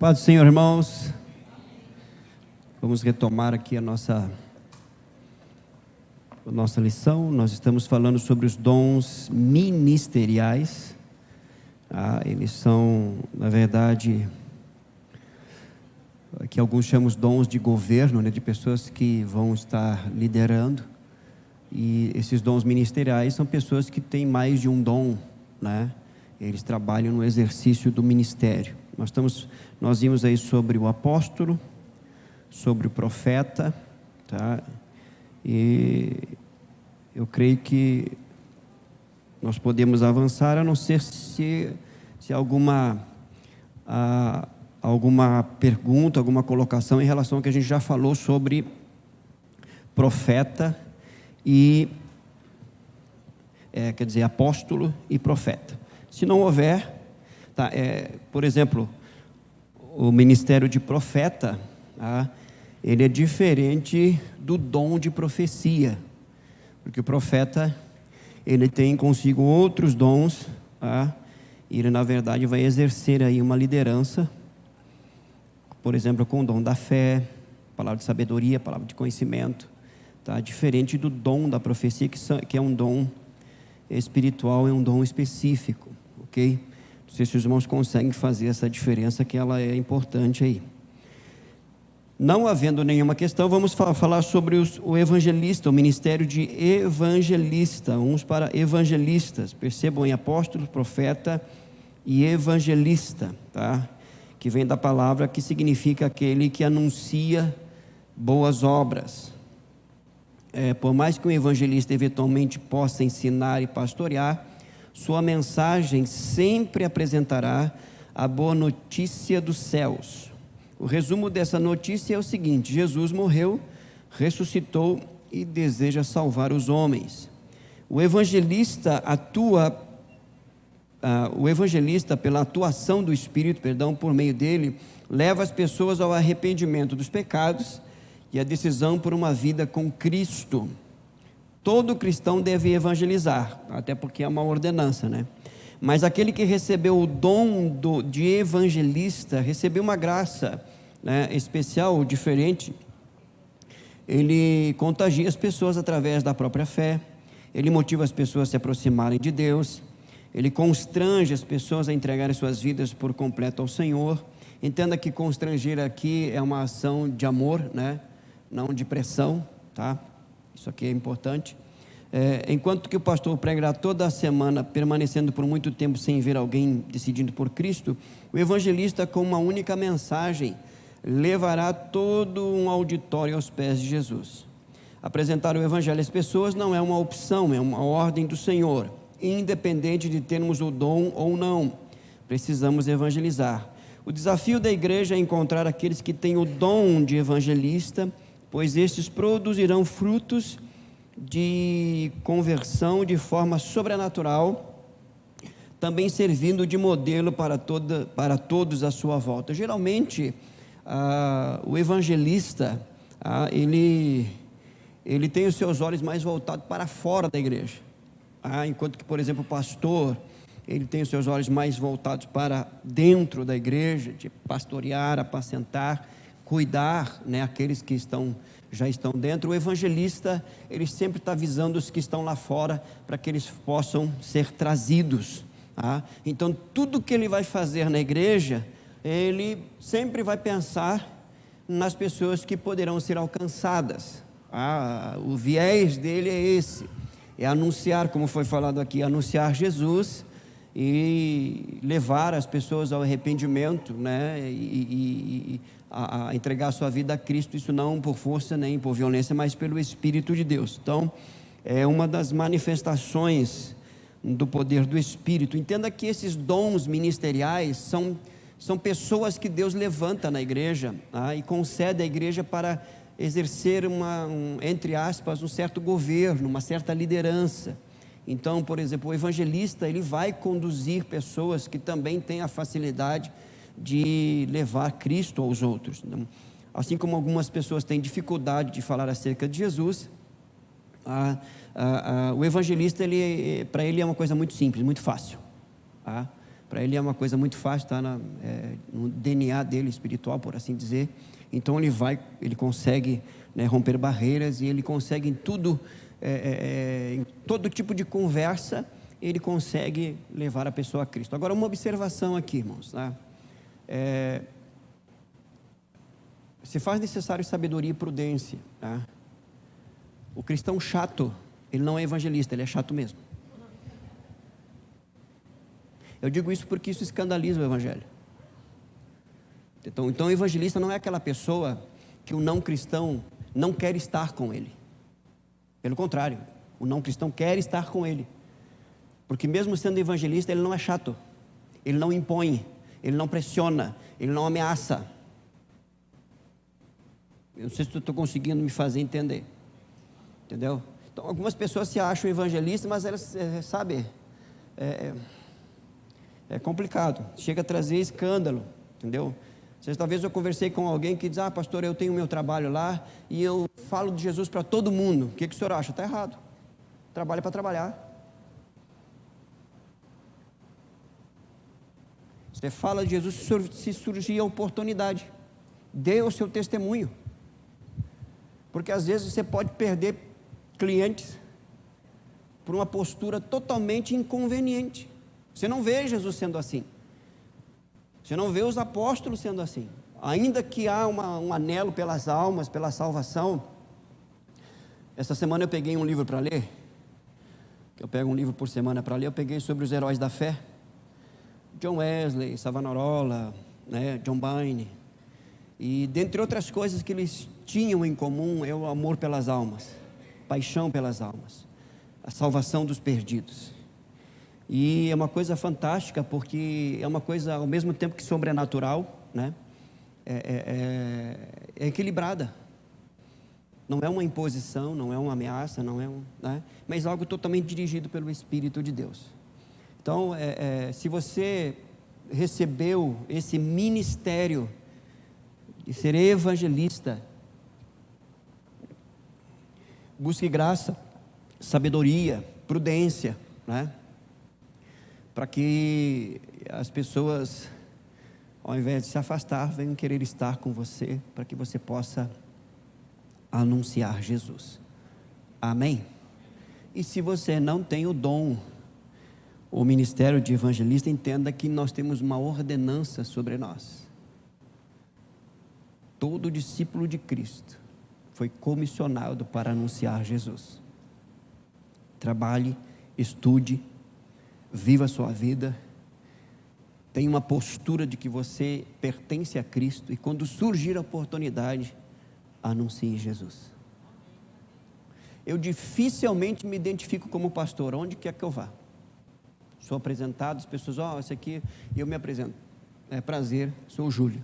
Paz do Senhor, irmãos. Vamos retomar aqui a nossa lição. Nós estamos falando sobre os dons ministeriais. Eles são, na verdade, que alguns chamam de dons de governo, de pessoas que vão estar liderando. E esses dons ministeriais são pessoas que têm mais de um dom, Eles trabalham no exercício do ministério. Nós vimos aí sobre o apóstolo, sobre o profeta, E eu creio que nós podemos avançar, a não ser se alguma pergunta, alguma colocação em relação ao que a gente já falou sobre profeta e apóstolo e profeta. Se não houver, por exemplo, o ministério de profeta, ele é diferente do dom de profecia, porque o profeta, ele tem consigo outros dons, e ele na verdade vai exercer aí uma liderança, por exemplo, com o dom da fé, palavra de sabedoria, palavra de conhecimento, diferente do dom da profecia, que é um dom espiritual, é um dom específico, ok? Não sei se os irmãos conseguem fazer essa diferença, que ela é importante aí. Não havendo nenhuma questão, vamos falar sobre o evangelista, o ministério de evangelista, uns para evangelistas. Percebam em apóstolo, profeta e evangelista, que vem da palavra que significa aquele que anuncia boas obras. Por mais que o evangelista eventualmente possa ensinar e pastorear, sua mensagem sempre apresentará a boa notícia dos céus. O resumo dessa notícia é o seguinte: Jesus morreu, ressuscitou e deseja salvar os homens. O evangelista pela atuação do Espírito, por meio dele, leva as pessoas ao arrependimento dos pecados e a decisão por uma vida com Cristo. Todo cristão deve evangelizar, até porque é uma ordenança, Mas aquele que recebeu o dom de evangelista, recebeu uma graça, especial, diferente. Ele contagia as pessoas através da própria fé, ele motiva as pessoas a se aproximarem de Deus, ele constrange as pessoas a entregarem suas vidas por completo ao Senhor. Entenda que constranger aqui é uma ação de amor, não de pressão, Isso aqui é importante. Enquanto que o pastor pregará toda a semana, permanecendo por muito tempo sem ver alguém decidindo por Cristo, o evangelista, com uma única mensagem, levará todo um auditório aos pés de Jesus. Apresentar o evangelho às pessoas não é uma opção, é uma ordem do Senhor. Independente de termos o dom ou não, precisamos evangelizar. O desafio da igreja é encontrar aqueles que têm o dom de evangelista, pois estes produzirão frutos de conversão de forma sobrenatural, também servindo de modelo para todos à sua volta. Geralmente, o evangelista, ele tem os seus olhos mais voltados para fora da igreja, enquanto que, por exemplo, o pastor, ele tem os seus olhos mais voltados para dentro da igreja, de pastorear, apacentar, cuidar, aqueles que já estão dentro. O evangelista, ele sempre está visando os que estão lá fora, para que eles possam ser trazidos. Então, tudo que ele vai fazer na igreja, ele sempre vai pensar nas pessoas que poderão ser alcançadas. O viés dele é esse, é anunciar, como foi falado aqui, anunciar Jesus e levar as pessoas ao arrependimento, e a entregar a sua vida a Cristo, isso não por força nem por violência, mas pelo Espírito de Deus. Então, é uma das manifestações do poder do Espírito. Entenda que esses dons ministeriais são pessoas que Deus levanta na igreja, e concede à igreja para exercer entre aspas, um certo governo, uma certa liderança. Então, por exemplo, o evangelista, ele vai conduzir pessoas que também têm a facilidade de levar Cristo aos outros. Assim como algumas pessoas têm dificuldade de falar acerca de Jesus, o evangelista, para ele é uma coisa muito simples, muito fácil. Para ele é uma coisa muito fácil, está no DNA dele espiritual, por assim dizer. Então ele consegue, né, romper barreiras, e ele consegue em tudo, em todo tipo de conversa, ele consegue levar a pessoa a Cristo. Agora, uma observação aqui, irmãos, tá? Se faz necessário sabedoria e prudência, tá? O cristão chato, ele não é evangelista, ele é chato mesmo. Eu digo isso porque isso escandaliza o evangelho. Então o evangelista não é aquela pessoa que o não cristão não quer estar com ele. Pelo contrário, o não cristão quer estar com ele. Porque mesmo sendo evangelista, ele não é chato, ele não impõe, ele não pressiona, ele não ameaça. Eu não sei se estou conseguindo me fazer entender. Entendeu? Então algumas pessoas se acham evangelistas, mas elas, sabe, é complicado, chega a trazer escândalo, entendeu? Talvez eu conversei com alguém que diz: pastor, eu tenho o meu trabalho lá e eu falo de Jesus para todo mundo. O que o senhor acha? Está errado. Trabalha para trabalhar. Você fala de Jesus se surgir a oportunidade. Dê o seu testemunho. Porque às vezes você pode perder clientes por uma postura totalmente inconveniente. Você não vê Jesus sendo assim. Você não vê os apóstolos sendo assim. Ainda que há um anelo pelas almas, pela salvação. Essa semana eu peguei um livro para ler, que eu pego um livro por semana para ler. Eu peguei sobre os heróis da fé. John Wesley, Savonarola, né, John Bunyan. E dentre outras coisas que eles tinham em comum é o amor pelas almas, paixão pelas almas, a salvação dos perdidos. E é uma coisa fantástica, porque é uma coisa ao mesmo tempo que sobrenatural, né? É equilibrada. Não é uma imposição, não é uma ameaça, não é né? Mas algo totalmente dirigido pelo Espírito de Deus. Então, se você recebeu esse ministério de ser evangelista, busque graça, sabedoria, prudência, né? Para que as pessoas, ao invés de se afastar, venham querer estar com você, para que você possa anunciar Jesus. Amém? E se você não tem o dom, o ministério de evangelista, entenda que nós temos uma ordenança sobre nós. Todo discípulo de Cristo foi comissionado para anunciar Jesus. Trabalhe, estude, viva a sua vida, tenha uma postura de que você pertence a Cristo, e quando surgir a oportunidade, anuncie Jesus. Eu dificilmente me identifico como pastor, onde quer que eu vá. Sou apresentado, as pessoas, esse aqui, e eu me apresento. É prazer, sou o Júlio.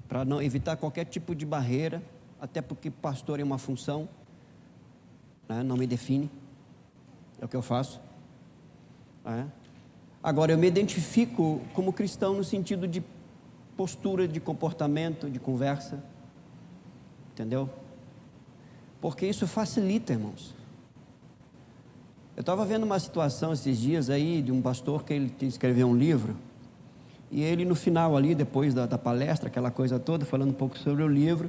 Para não evitar qualquer tipo de barreira, até porque pastor é uma função, né, não me define. É o que eu faço. Agora, eu me identifico como cristão no sentido de postura, de comportamento, de conversa. Entendeu? Porque isso facilita, irmãos. Eu estava vendo uma situação esses dias aí, de um pastor que ele escreveu um livro, e ele no final ali, depois da palestra, aquela coisa toda, falando um pouco sobre o livro,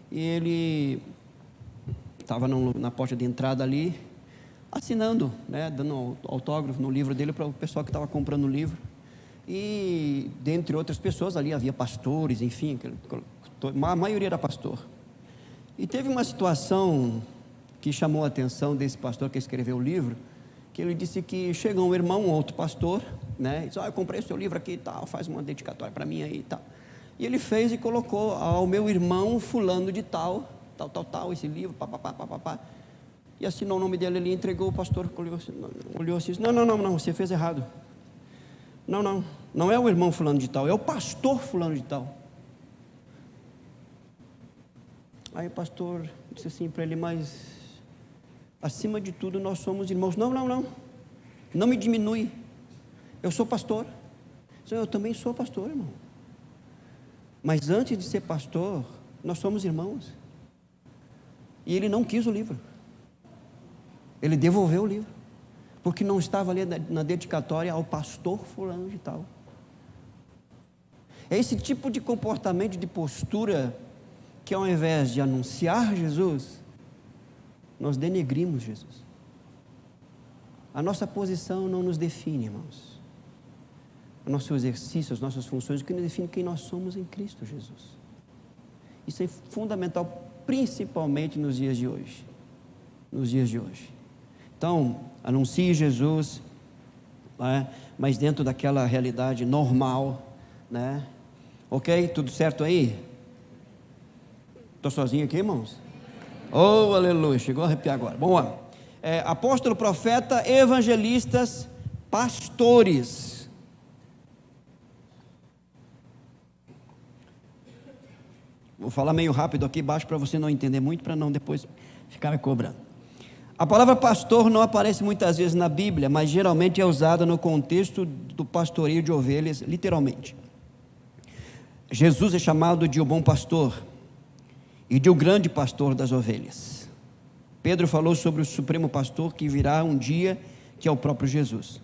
e ele estava na porta de entrada ali, assinando, né, dando autógrafo no livro dele para o pessoal que estava comprando o livro. E dentre outras pessoas ali havia pastores, enfim, a maioria era pastor. E teve uma situação que chamou a atenção desse pastor que escreveu o livro, que ele disse que chega um irmão, outro pastor, né, e diz: eu comprei o seu livro aqui e tal, faz uma dedicatória para mim aí e tal. E ele fez e colocou: ao meu irmão fulano de tal, esse livro, papapá. E assinou o nome dele ali, entregou. O pastor olhou assim: não, você fez errado. Não é o irmão fulano de tal, é o pastor fulano de tal. Aí o pastor disse assim para ele: mas acima de tudo nós somos irmãos. Não me diminui, eu sou pastor. Eu também sou pastor, irmão, mas antes de ser pastor nós somos irmãos. E ele não quis o livro, ele devolveu o livro, porque não estava ali na dedicatória ao pastor fulano de tal. É esse tipo de comportamento, de postura, que ao invés de anunciar Jesus, nós denegrimos Jesus. A nossa posição não nos define, irmãos. O nosso exercício, as nossas funções, o que nos define quem nós somos em Cristo Jesus. Isso é fundamental, principalmente nos dias de hoje. Nos dias de hoje. Então, anuncie Jesus, né? Mas dentro daquela realidade normal, né? Ok? Tudo certo aí? Estou sozinho aqui, irmãos? Oh, aleluia, chegou a arrepiar agora. Vamos lá. Apóstolo, profeta, evangelistas, pastores. Vou falar meio rápido aqui embaixo para você não entender muito, para não depois ficar me cobrando. A palavra pastor não aparece muitas vezes na Bíblia, mas geralmente é usada no contexto do pastoreio de ovelhas, literalmente. Jesus é chamado de o bom pastor e de o grande pastor das ovelhas. Pedro falou sobre o supremo pastor que virá um dia, que é o próprio Jesus.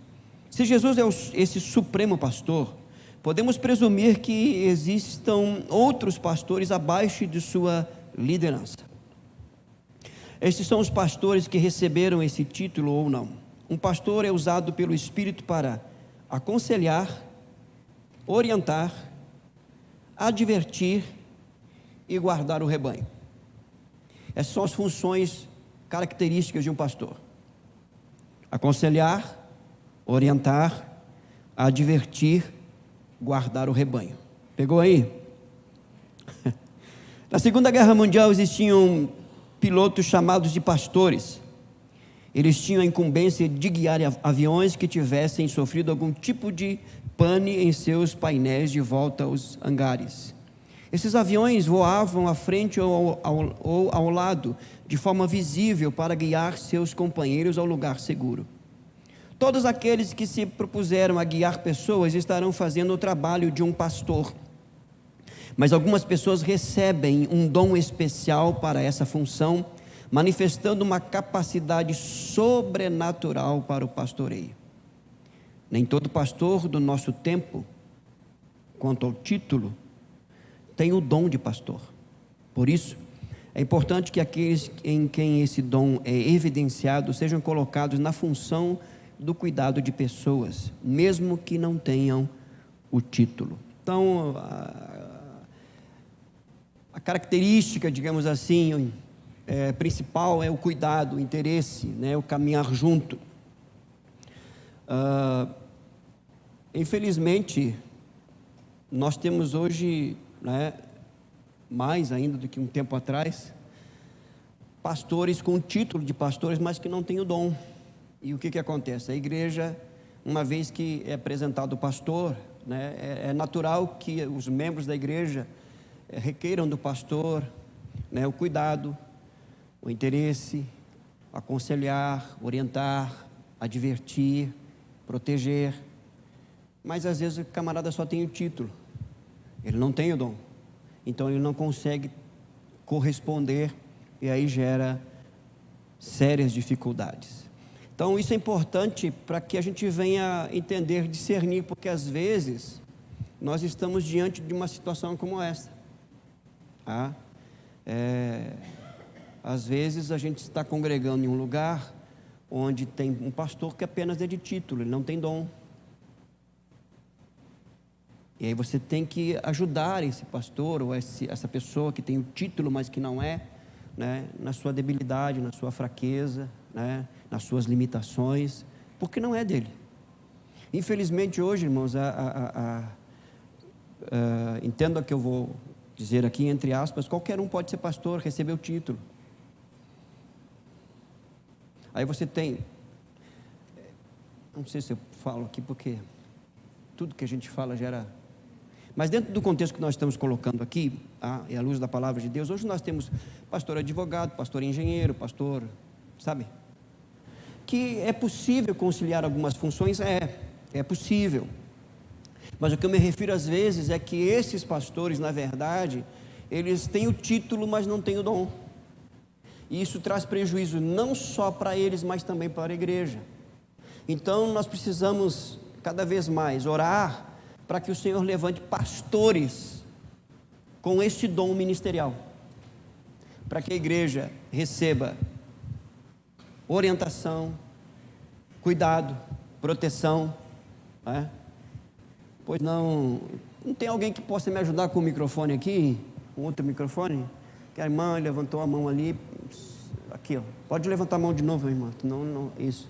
Se Jesus é esse supremo pastor, podemos presumir que existam outros pastores abaixo de sua liderança. Estes são os pastores que receberam esse título ou não. Um pastor é usado pelo Espírito para aconselhar, orientar, advertir e guardar o rebanho. Essas são as funções características de um pastor: aconselhar, orientar, advertir, guardar o rebanho. Pegou aí? Na Segunda Guerra Mundial existiam pilotos chamados de pastores. Eles tinham a incumbência de guiar aviões que tivessem sofrido algum tipo de pane em seus painéis de volta aos hangares. Esses aviões voavam à frente ou ao lado, de forma visível, para guiar seus companheiros ao lugar seguro. Todos aqueles que se propuseram a guiar pessoas estarão fazendo o trabalho de um pastor. Mas algumas pessoas recebem um dom especial para essa função, manifestando uma capacidade sobrenatural para o pastoreio. Nem todo pastor do nosso tempo, quanto ao título, tem o dom de pastor. Por isso, é importante que aqueles em quem esse dom é evidenciado sejam colocados na função do cuidado de pessoas, mesmo que não tenham o título. Então, a característica, digamos assim, principal é o cuidado, o interesse, né, o caminhar junto. Infelizmente, nós temos hoje, né, mais ainda do que um tempo atrás, pastores com o título de pastores, mas que não têm o dom. E o que acontece? A igreja, uma vez que é apresentado o pastor, né, é natural que os membros da igreja requeiram do pastor, né, o cuidado, o interesse, aconselhar, orientar, advertir, proteger. Mas às vezes o camarada só tem o título, ele não tem o dom, então ele não consegue corresponder, e aí gera sérias dificuldades. Então isso é importante para que a gente venha entender, discernir, porque às vezes nós estamos diante de uma situação como essa. Às vezes a gente está congregando em um lugar onde tem um pastor que apenas é de título, ele não tem dom. E aí você tem que ajudar esse pastor ou essa pessoa que tem o título, mas que não é, né, na sua debilidade, na sua fraqueza, né, nas suas limitações, porque não é dele. Infelizmente hoje, irmãos, entenda o que eu vou dizer aqui, entre aspas, qualquer um pode ser pastor, receber o título. Aí você tem, não sei se eu falo aqui porque tudo que a gente fala gera, mas dentro do contexto que nós estamos colocando aqui, e à luz da palavra de Deus, hoje nós temos pastor advogado, pastor engenheiro, pastor, sabe? Que é possível conciliar algumas funções, é possível. Mas o que eu me refiro às vezes é que esses pastores, na verdade, eles têm o título, mas não têm o dom. E isso traz prejuízo não só para eles, mas também para a igreja. Então nós precisamos cada vez mais orar para que o Senhor levante pastores com este dom ministerial, para que a igreja receba orientação, cuidado, proteção, né? Pois não tem alguém que possa me ajudar com o microfone aqui, com outro microfone? Que a irmã levantou a mão ali, aqui ó, pode levantar a mão de novo, irmã, não, isso.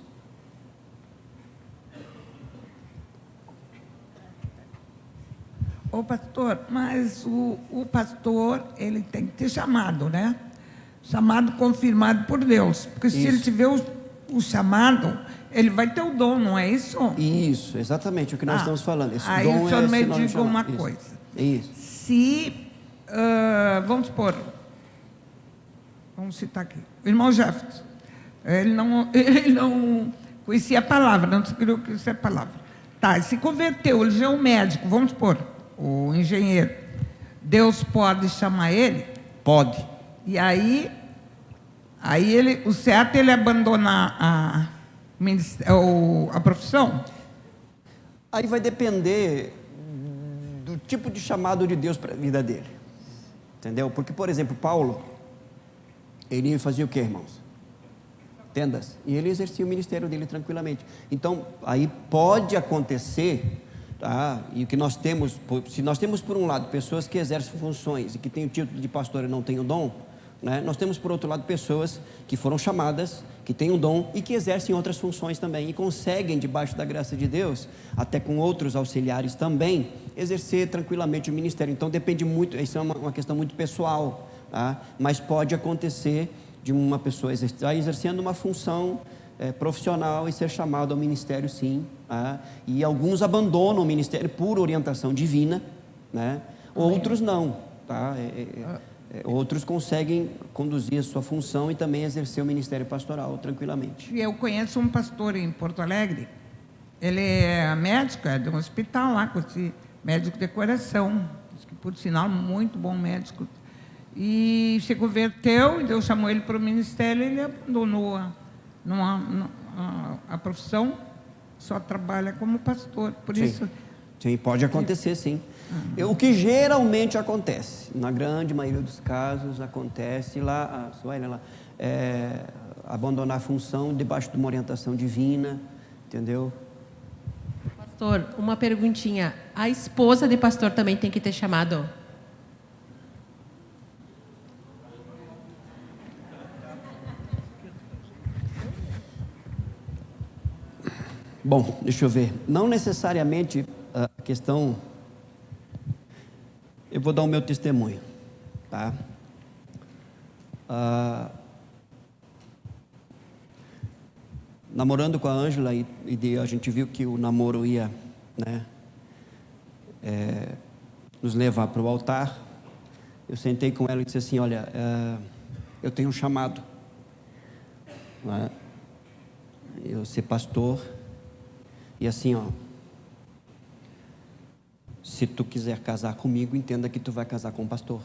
Ô pastor, mas o pastor, ele tem que ter chamado, né? Chamado confirmado por Deus, porque se ele tiver o chamado, ele vai ter o dom, não é isso? Isso, exatamente o que nós estamos falando. Esse aí dom o senhor me sinônimo de diga uma chamado. coisa. Isso. Se, vamos supor, vamos citar aqui, o irmão Jefferson, ele não conhecia a palavra, não descobriu o que isso é palavra. Tá, se converteu, ele já é um médico, vamos supor, o engenheiro. Deus pode chamar ele? Pode. E aí ele, o certo é ele abandonar a profissão? Aí vai depender do tipo de chamado de Deus para a vida dele. Entendeu? Porque, por exemplo, Paulo, ele fazia o que, irmãos? Tendas. E ele exercia o ministério dele tranquilamente. Então, aí pode acontecer, tá? E o que nós temos, se nós temos por um lado pessoas que exercem funções e que têm o título de pastor e não têm o dom, né? Nós temos por outro lado pessoas que foram chamadas, que têm o dom e que exercem outras funções também e conseguem, debaixo da graça de Deus, até com outros auxiliares também, exercer tranquilamente o ministério. Então depende muito, isso é uma questão muito pessoal, tá? Mas pode acontecer de uma pessoa estar exercendo uma função profissional e ser chamado ao ministério, sim, tá? E alguns abandonam o ministério por orientação divina, né? Outros não, tá? Outros conseguem conduzir a sua função e também exercer o ministério pastoral tranquilamente. Eu conheço um pastor em Porto Alegre, ele é médico, é de um hospital lá, médico de coração, que por sinal muito bom médico, e se converteu e Deus chamou ele para o ministério, ele abandonou a profissão, só trabalha como pastor, por sim. isso... Sim, pode acontecer, sim. O que geralmente acontece, na grande maioria dos casos, acontece lá, abandonar a função debaixo de uma orientação divina, entendeu? Pastor, uma perguntinha. A esposa de pastor também tem que ter chamado? Bom, deixa eu ver. Não necessariamente a questão... Eu vou dar o meu testemunho, tá? Namorando com a Ângela e a gente viu que o namoro ia, né, nos levar para o altar. Eu sentei com ela e disse assim: olha, eu tenho um chamado, né? Eu ser pastor, e assim, ó, se tu quiser casar comigo, entenda que tu vai casar com um pastor.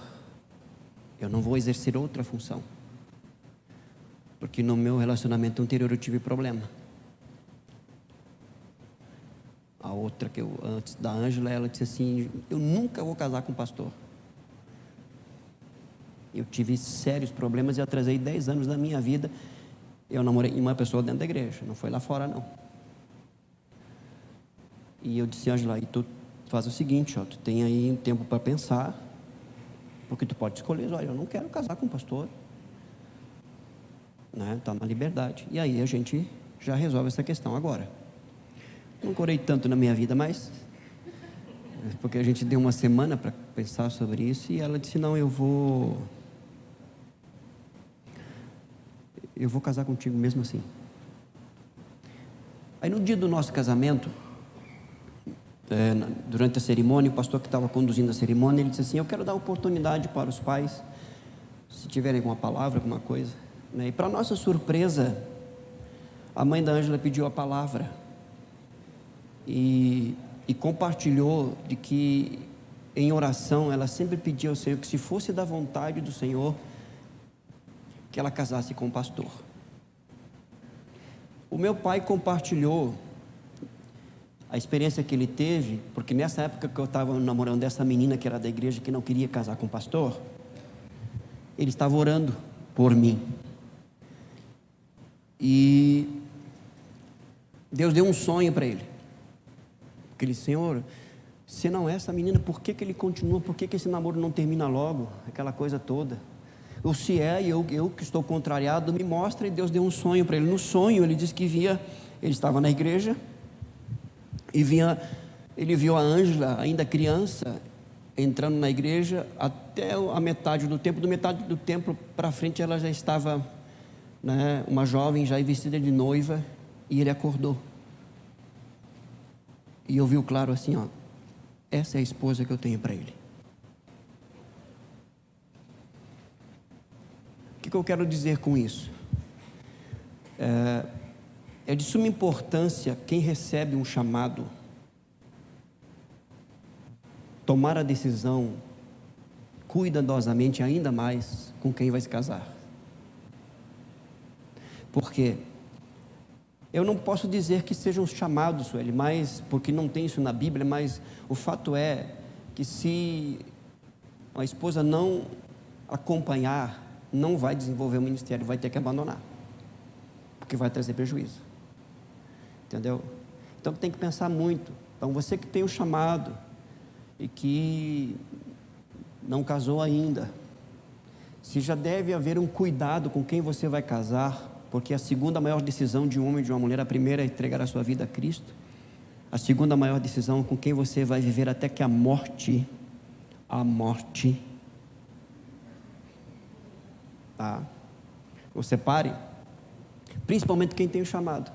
Eu não vou exercer outra função, porque no meu relacionamento anterior eu tive problema. A outra que antes da Ângela, ela disse assim: eu nunca vou casar com um pastor. Eu tive sérios problemas e atrasei 10 anos da minha vida. Eu namorei uma pessoa dentro da igreja, não foi lá fora não. E eu disse: Ângela, e tu faz o seguinte, ó, tu tem aí um tempo para pensar, porque tu pode escolher, olha, eu não quero casar com um pastor, né? Tá na liberdade. E aí a gente já resolve essa questão agora. Não corei tanto na minha vida, mas porque a gente deu uma semana para pensar sobre isso, e ela disse: não, eu vou casar contigo mesmo assim. Aí no dia do nosso casamento, durante a cerimônia, o pastor que estava conduzindo a cerimônia, ele disse assim: eu quero dar oportunidade para os pais, se tiverem alguma palavra, alguma coisa, né? E para nossa surpresa, a mãe da Ângela pediu a palavra e compartilhou de que em oração ela sempre pedia ao Senhor que, se fosse da vontade do Senhor, que ela casasse com o pastor. O meu pai compartilhou a experiência que ele teve, porque nessa época que eu estava namorando dessa menina que era da igreja, que não queria casar com o pastor, ele estava orando por mim. E Deus deu um sonho para ele. Ele disse: Senhor, se não é essa menina, por que ele continua? Por que esse namoro não termina logo? Aquela coisa toda. Ou se é, e eu que estou contrariado, me mostra. E Deus deu um sonho para ele. No sonho ele disse que ele estava na igreja, e ele viu a Ângela, ainda criança, entrando na igreja, até a metade do templo. Do metade do templo para frente ela já estava, né, uma jovem já vestida de noiva, e ele acordou. E ouviu claro assim, ó: essa é a esposa que eu tenho para ele. O que eu quero dizer com isso? É de suma importância quem recebe um chamado tomar a decisão cuidadosamente, ainda mais com quem vai se casar. Porque eu não posso dizer que sejam chamados, Sueli, mas porque não tem isso na Bíblia, mas o fato é que se a esposa não acompanhar, não vai desenvolver o ministério, vai ter que abandonar, porque vai trazer prejuízo, entendeu? Então tem que pensar muito. Então você que tem o chamado e que não casou ainda, se já deve haver um cuidado com quem você vai casar, porque a segunda maior decisão de um homem e de uma mulher, a primeira é entregar a sua vida a Cristo, a segunda maior decisão é com quem você vai viver até que a morte, tá, o separe, principalmente quem tem o chamado.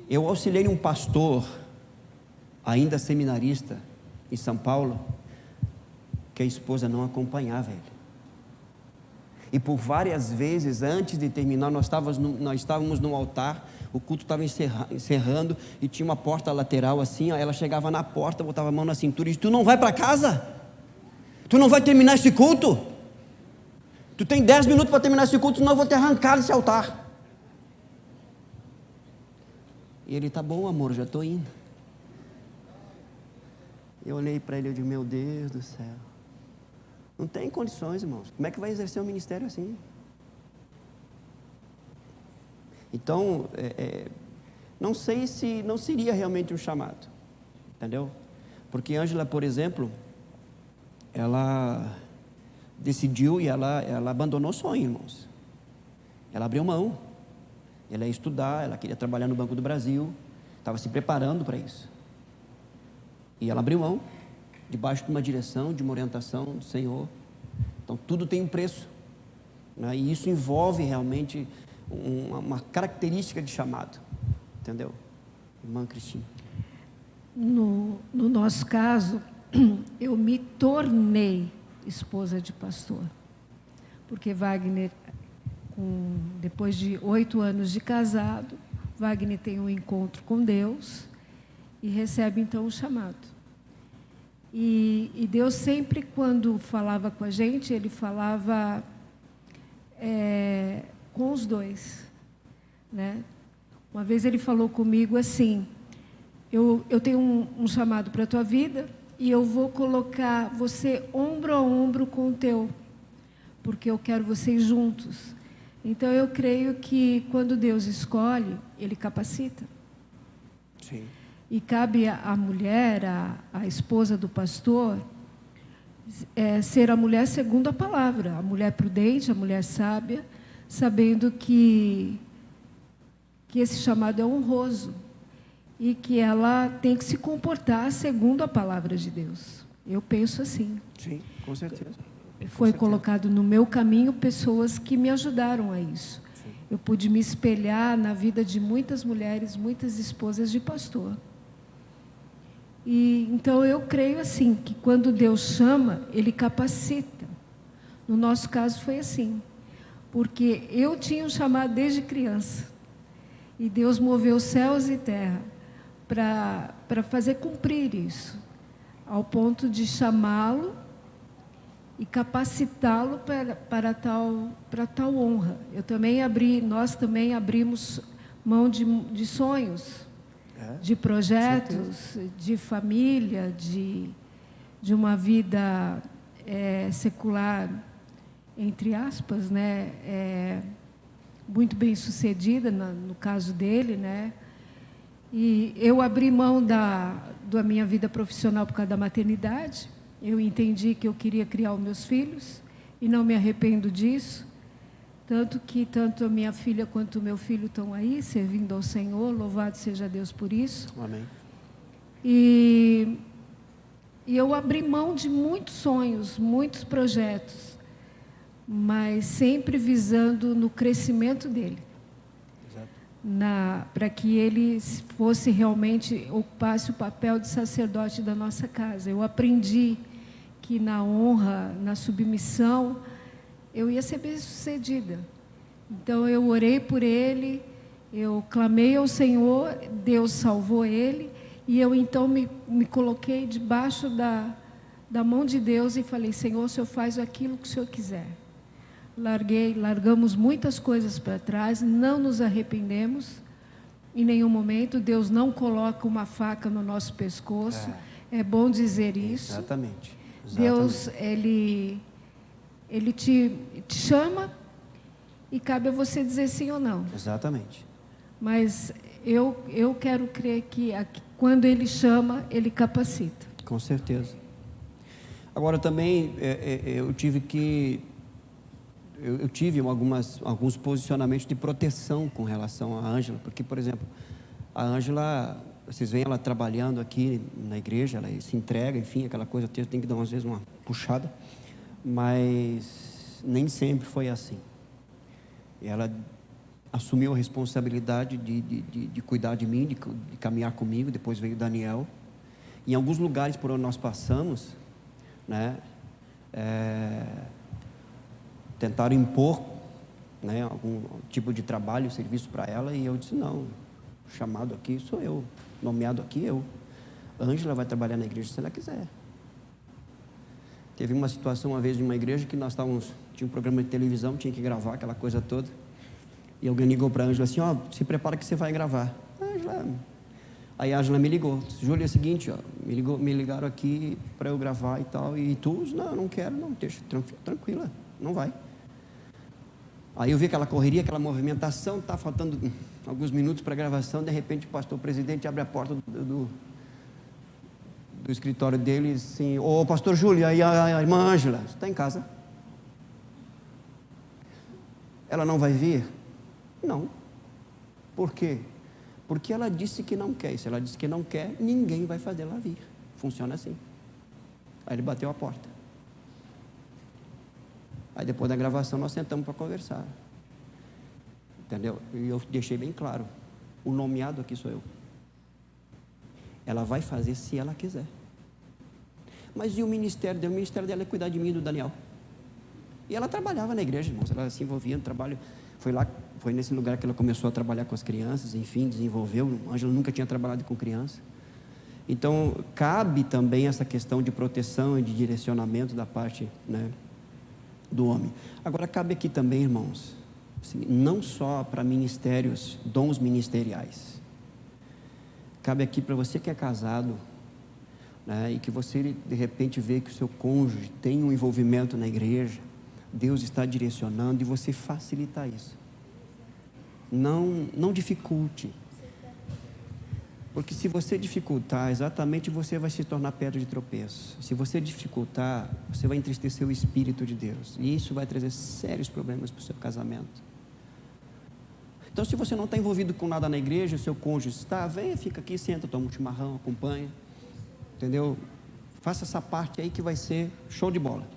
Eu auxiliei um pastor, ainda seminarista, em São Paulo, que a esposa não acompanhava ele. E por várias vezes, antes de terminar, nós estávamos no altar, o culto estava encerrando, e tinha uma porta lateral assim, ó, ela chegava na porta, botava a mão na cintura e disse: tu não vai para casa? Tu não vai terminar esse culto? Tu tem 10 minutos para terminar esse culto, senão eu vou te arrancar desse altar. E ele: tá bom, amor, já estou indo. Eu olhei para ele e disse: meu Deus do céu, não tem condições, irmãos. Como é que vai exercer um ministério assim? Então, não sei se não seria realmente um chamado, entendeu? Porque Ângela, por exemplo, ela decidiu e ela abandonou o sonho, irmãos. Ela abriu mão. Ela ia estudar, ela queria trabalhar no Banco do Brasil, estava se preparando para isso. E ela abriu mão, debaixo de uma direção, de uma orientação do Senhor. Então tudo tem um preço, né? E isso envolve realmente uma característica de chamado, entendeu? Irmã Cristina. No nosso caso, eu me tornei esposa de pastor, porque Wagner, depois de 8 anos de casado, Wagner tem um encontro com Deus e recebe então o chamado. E Deus sempre, quando falava com a gente, Ele falava com os dois, né? Uma vez Ele falou comigo assim: eu tenho um chamado para a tua vida e eu vou colocar você ombro a ombro com o teu, porque eu quero vocês juntos. Então eu creio que quando Deus escolhe, Ele capacita. Sim. E cabe à mulher, à esposa do pastor, ser a mulher segundo a palavra, a mulher prudente, a mulher sábia, sabendo que esse chamado é honroso e que ela tem que se comportar segundo a palavra de Deus. Eu penso assim. Sim, com certeza. Foi colocado no meu caminho pessoas que me ajudaram a isso. Sim. Eu pude me espelhar na vida de muitas mulheres, muitas esposas de pastor. E então eu creio assim, que quando Deus chama, Ele capacita. No nosso caso foi assim, porque eu tinha um chamado desde criança, e Deus moveu céus e terra para fazer cumprir isso, ao ponto de chamá-lo e capacitá-lo para tal honra. Nós também abrimos mão de sonhos, de projetos, de família, de uma vida secular, entre aspas, né? Muito bem sucedida, no caso dele, né? E eu abri mão da minha vida profissional por causa da maternidade. Eu entendi que eu queria criar os meus filhos e não me arrependo disso. Tanto que tanto a minha filha quanto o meu filho estão aí, servindo ao Senhor. Louvado seja Deus por isso. Amém. E eu abri mão de muitos sonhos, muitos projetos, mas sempre visando no crescimento dele. Para que ele fosse realmente, ocupasse o papel de sacerdote da nossa casa. Eu aprendi que na honra, na submissão, eu ia ser bem-sucedida. Então eu orei por ele, eu clamei ao Senhor, Deus salvou ele, e eu então me coloquei debaixo da mão de Deus e falei: Senhor, o Senhor faz aquilo que o Senhor quiser. Largamos muitas coisas para trás, não nos arrependemos em nenhum momento. Deus não coloca uma faca no nosso pescoço. É bom dizer isso. Exatamente. Deus, ele te chama e cabe a você dizer sim ou não. Exatamente. Mas eu quero crer que quando Ele chama, Ele capacita. Com certeza. Agora também eu tive alguns posicionamentos de proteção com relação à Ângela, porque, por exemplo, a Ângela, vocês veem ela trabalhando aqui na igreja, ela se entrega, enfim, aquela coisa, tem que dar às vezes uma puxada, mas nem sempre foi assim. Ela assumiu a responsabilidade de cuidar de mim, de caminhar comigo. Depois veio o Daniel. Em alguns lugares por onde nós passamos, né, tentaram impor, né, algum tipo de trabalho, serviço para ela, e eu disse: não, o chamado aqui sou eu, nomeado aqui eu. Ângela vai trabalhar na igreja se ela quiser. Teve uma situação uma vez de uma igreja que nós tinha um programa de televisão, tinha que gravar aquela coisa toda, e alguém ligou para a Ângela assim: ó, se prepara que você vai gravar. Aí a Ângela me ligou: Júlia, é o seguinte, ó, me ligaram aqui para eu gravar e tal, e tu? Não quero, não, deixa, tranquila, não vai. Aí eu vi aquela correria, aquela movimentação, tá faltando alguns minutos para a gravação. De repente o pastor presidente abre a porta do escritório dele, assim: ô pastor Júlio, aí a irmã Ângela está em casa. Ela não vai vir? Não. Por quê? Porque ela disse que não quer. E se ela disse que não quer, ninguém vai fazer ela vir. Funciona assim. Aí ele bateu a porta. Aí depois da gravação nós sentamos para conversar. Entendeu? E eu deixei bem claro: o nomeado aqui sou eu. Ela vai fazer se ela quiser. Mas e o ministério dela? O ministério dela é cuidar de mim e do Daniel. E ela trabalhava na igreja, irmãos. Ela se envolvia no trabalho. Foi nesse lugar que ela começou a trabalhar com as crianças, enfim, desenvolveu. A Ângela nunca tinha trabalhado com criança. Então, cabe também essa questão de proteção e de direcionamento da parte, né, do homem. Agora, cabe aqui também, irmãos, assim, não só para ministérios, dons ministeriais. Cabe aqui para você que é casado, né, e que você de repente vê que o seu cônjuge tem um envolvimento na igreja, Deus está direcionando, e você facilitar isso. Não dificulte. Porque se você dificultar, exatamente você vai se tornar pedra de tropeço. Se você dificultar, você vai entristecer o Espírito de Deus. E isso vai trazer sérios problemas para o seu casamento. Então, se você não está envolvido com nada na igreja, o seu cônjuge está, venha, fica aqui, senta, toma um chimarrão, acompanha. Entendeu? Faça essa parte aí que vai ser show de bola.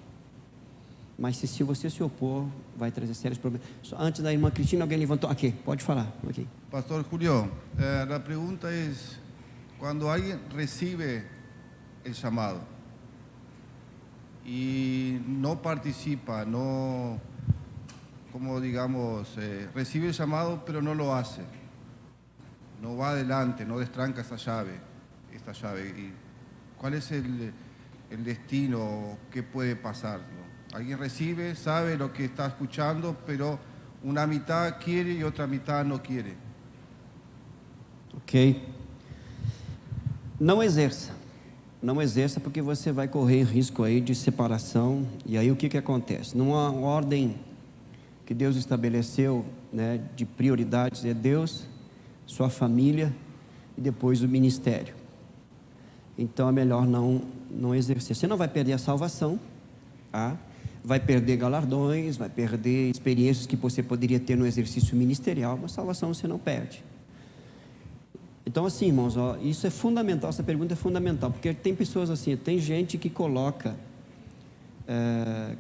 Mas se você se opor, vai trazer sérios problemas. Antes da irmã Cristina, alguém levantou. Aqui, pode falar. Okay. Pastor Julio, la pregunta es, cuando alguien recibe el llamado y no participa, no, como digamos, recibe el llamado pero no lo hace, no va adelante, no destranca esta llave, y ¿cuál es el destino? ¿Qué puede pasar, no? Alguien recibe, sabe lo que está escuchando, pero una mitad quiere y otra mitad no quiere. Ok. Não exerça. Não exerça, porque você vai correr risco aí de separação. E aí o que acontece? Numa ordem que Deus estabeleceu, né, de prioridades, é Deus, sua família e depois o ministério. Então é melhor não exercer. Você não vai perder a salvação, tá? Vai perder galardões, vai perder experiências que você poderia ter no exercício ministerial, mas salvação você não perde. Então, assim, irmãos, ó, isso é fundamental, essa pergunta é fundamental, porque tem pessoas assim, tem gente que coloca,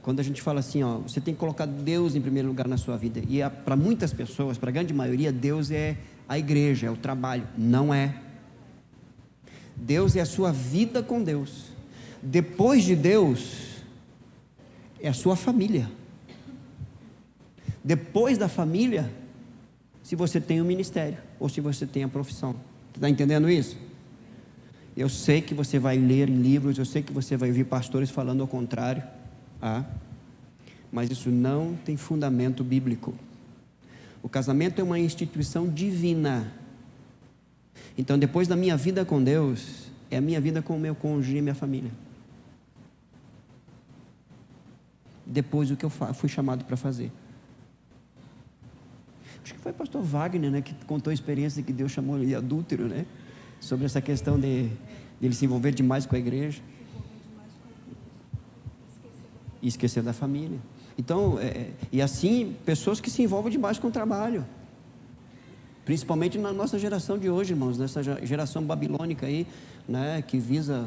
quando a gente fala assim, ó, você tem que colocar Deus em primeiro lugar na sua vida, e para muitas pessoas, para a grande maioria, Deus é a igreja, é o trabalho. Não é. Deus é a sua vida com Deus. Depois de Deus, é a sua família. Depois da família, se você tem um ministério, ou se você tem a profissão. Está entendendo isso? Eu sei que você vai ler em livros, eu sei que você vai ouvir pastores falando ao contrário, mas isso não tem fundamento bíblico. O casamento é uma instituição divina. Então, depois da minha vida com Deus, é a minha vida com o meu cônjuge e minha família. Depois o que eu fui chamado para fazer. Acho que foi o pastor Wagner, né, que contou a experiência que Deus chamou ele de adúltero, né? Sobre essa questão de ele se envolver demais com a igreja e esquecer da família. Então, e assim, pessoas que se envolvem demais com o trabalho, principalmente na nossa geração de hoje, irmãos, nessa geração babilônica aí, né, que visa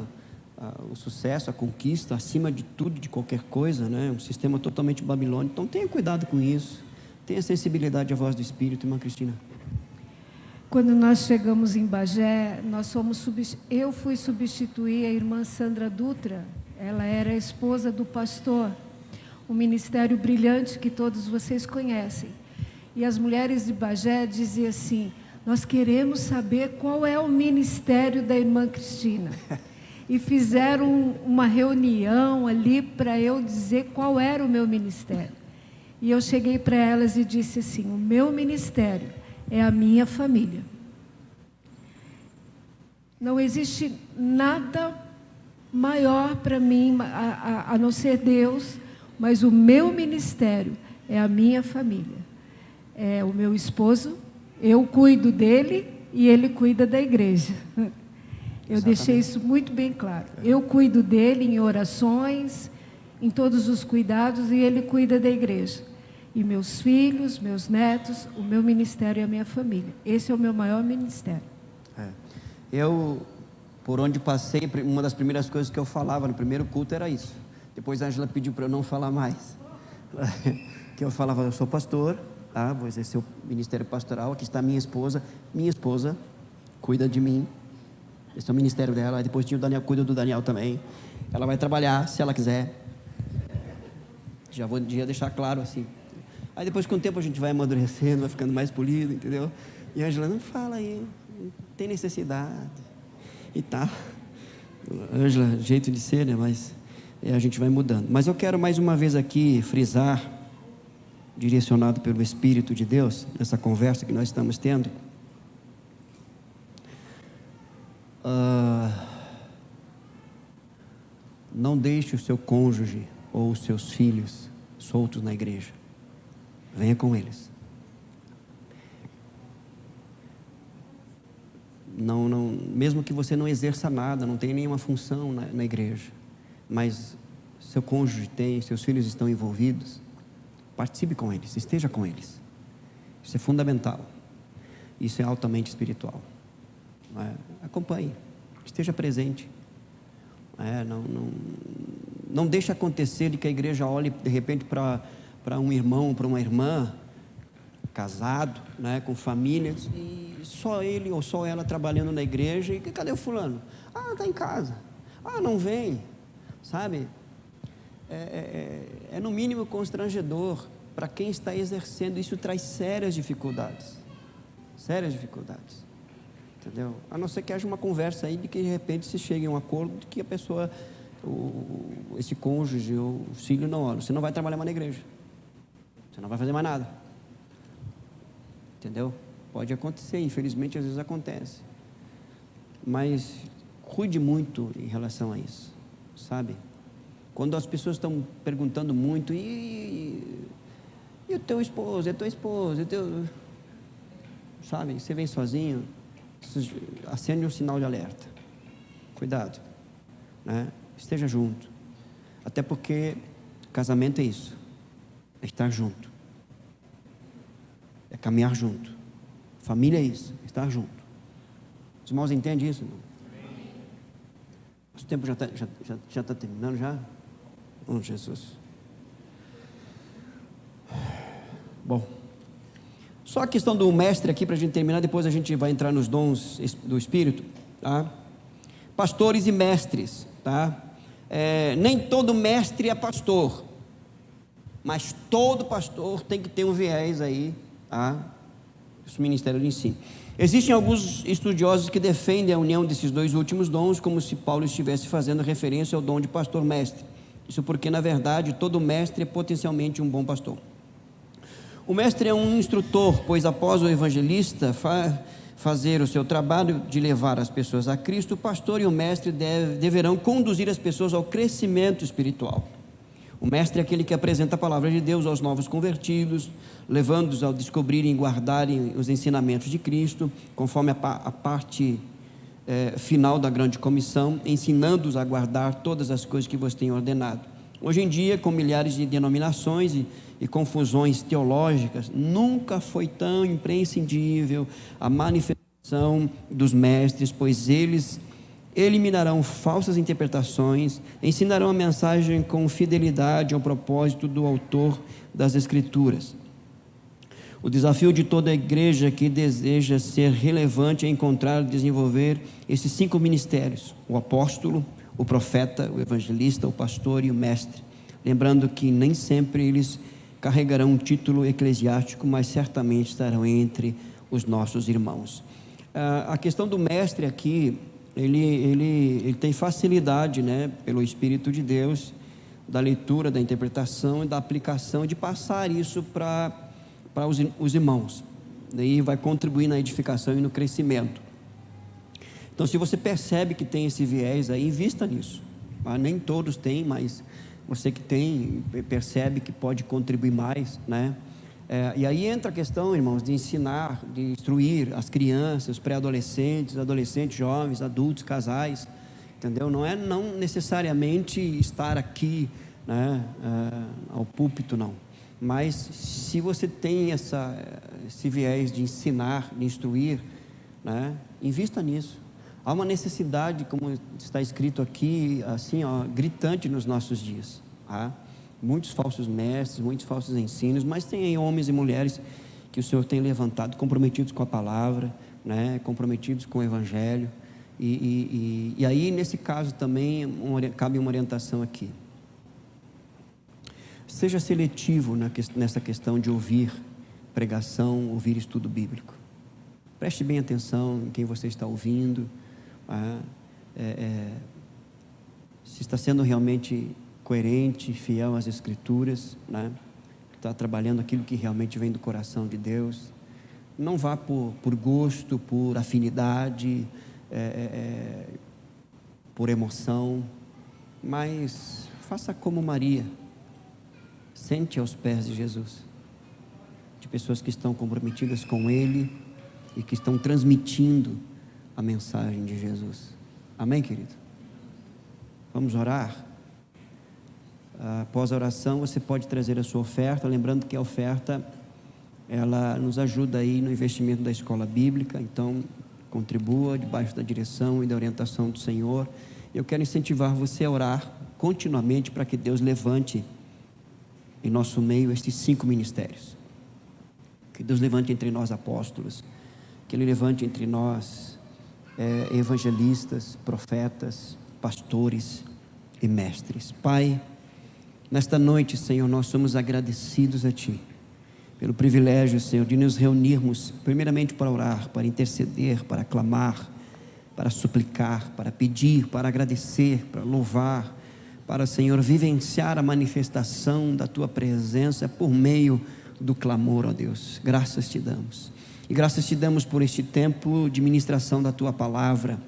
o sucesso, a conquista, acima de tudo, de qualquer coisa, né, um sistema totalmente babilônico. Então, tenha cuidado com isso. Tenha sensibilidade à voz do Espírito, irmã Cristina. Quando nós chegamos em Bagé, eu fui substituir a irmã Sandra Dutra. Ela era a esposa do pastor, um ministério brilhante que todos vocês conhecem. E as mulheres de Bagé diziam assim: nós queremos saber qual é o ministério da irmã Cristina. E fizeram uma reunião ali para eu dizer qual era o meu ministério. E eu cheguei para elas e disse assim: o meu ministério é a minha família. Não existe nada maior para mim a não ser Deus, mas o meu ministério é a minha família. É o meu esposo, eu cuido dele e ele cuida da igreja. Eu deixei isso muito bem claro. Eu cuido dele em orações, em todos os cuidados, e ele cuida da igreja. E meus filhos, meus netos, o meu ministério é a minha família. Esse é o meu maior ministério. Eu, por onde passei, uma das primeiras coisas que eu falava no primeiro culto era isso. Depois a Ângela pediu para eu não falar mais. Que eu falava: eu sou pastor, vou exercer o ministério pastoral, aqui está minha esposa cuida de mim. Esse é o ministério dela. Aí depois tinha o Daniel, cuida do Daniel também. Ela vai trabalhar, se ela quiser. Já vou deixar claro assim. Aí depois, com o tempo, a gente vai amadurecendo, vai ficando mais polido, entendeu? E a Ângela: não fala aí, não tem necessidade e tal. Ângela, jeito de ser, né? Mas a gente vai mudando. Mas eu quero mais uma vez aqui frisar, direcionado pelo Espírito de Deus, nessa conversa que nós estamos tendo. Não deixe o seu cônjuge ou os seus filhos soltos na igreja. Venha com eles. Não, mesmo que você não exerça nada, não tenha nenhuma função na igreja, mas seu cônjuge tem, seus filhos estão envolvidos, participe com eles, esteja com eles. Isso é fundamental. Isso é altamente espiritual. Acompanhe, esteja presente. Não deixe acontecer de que a igreja olhe de repente para um irmão, para uma irmã, casado, né, com família, e só ele ou só ela trabalhando na igreja, e cadê o fulano? Está em casa. Não vem, sabe? É no mínimo constrangedor para quem está exercendo. Isso traz sérias dificuldades, entendeu? A não ser que haja uma conversa aí de que de repente se chegue a um acordo de que a pessoa, esse cônjuge ou o filho, não, você não vai trabalhar mais na igreja, você não vai fazer mais nada, entendeu? Pode acontecer, infelizmente às vezes acontece, mas cuide muito em relação a isso, sabe? Quando as pessoas estão perguntando muito, e o teu esposo, e a tua esposa, sabe? Você vem sozinho, acende um sinal de alerta. Cuidado, né? Esteja junto. Até porque casamento é isso, é estar junto, é caminhar junto. Família é isso, é estar junto. Os irmãos entendem isso? Não? O tempo já está terminando já? Oh, Jesus. Bom, só a questão do mestre aqui para a gente terminar, depois a gente vai entrar nos dons do Espírito, tá? Pastores e mestres, tá? Nem todo mestre é pastor, mas todo pastor tem que ter um viés aí, tá? Esse ministério de ensino. Existem alguns estudiosos que defendem a união desses dois últimos dons, como se Paulo estivesse fazendo referência ao dom de pastor-mestre. Isso porque, na verdade, todo mestre é potencialmente um bom pastor. O mestre é um instrutor, pois após o evangelista fazer o seu trabalho de levar as pessoas a Cristo, o pastor e o mestre deverão conduzir as pessoas ao crescimento espiritual. O mestre é aquele que apresenta a palavra de Deus aos novos convertidos, levando-os a descobrirem e guardarem os ensinamentos de Cristo, conforme a parte final da grande comissão, ensinando-os a guardar todas as coisas que vos tenho ordenado. Hoje em dia, com milhares de denominações e confusões teológicas, nunca foi tão imprescindível a manifestação dos mestres, pois eles eliminarão falsas interpretações, ensinarão a mensagem com fidelidade ao propósito do autor das Escrituras. O desafio de toda a igreja que deseja ser relevante é encontrar e desenvolver esses 5 ministérios: o apóstolo, o profeta, o evangelista, o pastor e o mestre. Lembrando que nem sempre eles carregarão um título eclesiástico, mas certamente estarão entre os nossos irmãos. A questão do mestre aqui, ele tem facilidade, né, pelo Espírito de Deus, da leitura, da interpretação e da aplicação, de passar isso para os irmãos. Daí vai contribuir na edificação e no crescimento. Então, se você percebe que tem esse viés aí, invista nisso. Nem todos têm, mas você que tem, percebe que pode contribuir mais, né? E aí entra a questão, irmãos, de ensinar, de instruir as crianças, os pré-adolescentes, adolescentes, jovens, adultos, casais, entendeu? Não necessariamente estar aqui, né, ao púlpito, não. Mas se você tem esse viés de ensinar, de instruir, né, invista nisso. Há uma necessidade, como está escrito aqui, assim, gritante nos nossos dias, tá? Muitos falsos mestres, muitos falsos ensinos, mas tem aí homens e mulheres que o Senhor tem levantado, comprometidos com a palavra, né, comprometidos com o Evangelho, e aí nesse caso também cabe uma orientação aqui. Seja seletivo nessa questão de ouvir pregação, ouvir estudo bíblico. Preste bem atenção em quem você está ouvindo, se está sendo realmente coerente, fiel às Escrituras, né? Está trabalhando aquilo que realmente vem do coração de Deus. Não vá por gosto, por afinidade, por emoção, mas faça como Maria, sente aos pés de Jesus, de pessoas que estão comprometidas com Ele e que estão transmitindo a mensagem de Jesus. Amém, querido? Vamos orar? Após a oração, você pode trazer a sua oferta, lembrando que a oferta, ela nos ajuda aí no investimento da escola bíblica, então contribua debaixo da direção e da orientação do Senhor. Eu quero incentivar você a orar continuamente para que Deus levante em nosso meio estes 5 ministérios. Que Deus levante entre nós apóstolos, que Ele levante entre nós evangelistas, profetas, pastores e mestres. Pai, nesta noite, Senhor, nós somos agradecidos a Ti, pelo privilégio, Senhor, de nos reunirmos, primeiramente para orar, para interceder, para clamar, para suplicar, para pedir, para agradecer, para louvar, para, Senhor, vivenciar a manifestação da Tua presença por meio do clamor, ó Deus. Graças Te damos. E graças Te damos por este tempo de ministração da Tua palavra.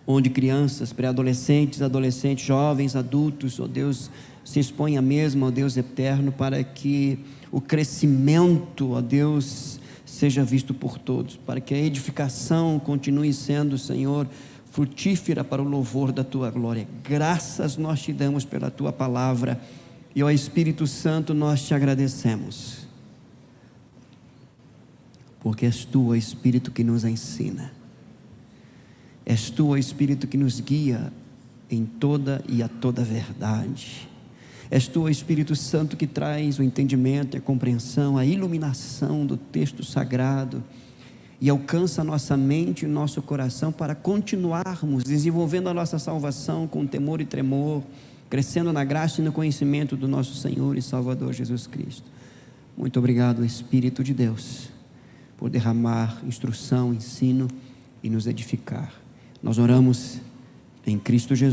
onde crianças, pré-adolescentes, adolescentes, jovens, adultos, ó Deus, se expõem à mesma, ó Deus eterno, para que o crescimento, ó Deus, seja visto por todos, para que a edificação continue sendo, Senhor, frutífera para o louvor da Tua glória. Graças nós te damos pela Tua palavra, e ó Espírito Santo, nós te agradecemos, porque és Tu, ó Espírito, que nos ensina, és Tu, ó Espírito, que nos guia em toda e a toda verdade. És Tu, ó Espírito Santo, que traz o entendimento, a compreensão, a iluminação do texto sagrado e alcança a nossa mente e o nosso coração para continuarmos desenvolvendo a nossa salvação com temor e tremor, crescendo na graça e no conhecimento do nosso Senhor e Salvador Jesus Cristo. Muito obrigado, Espírito de Deus, por derramar instrução, ensino e nos edificar. Nós oramos em Cristo Jesus.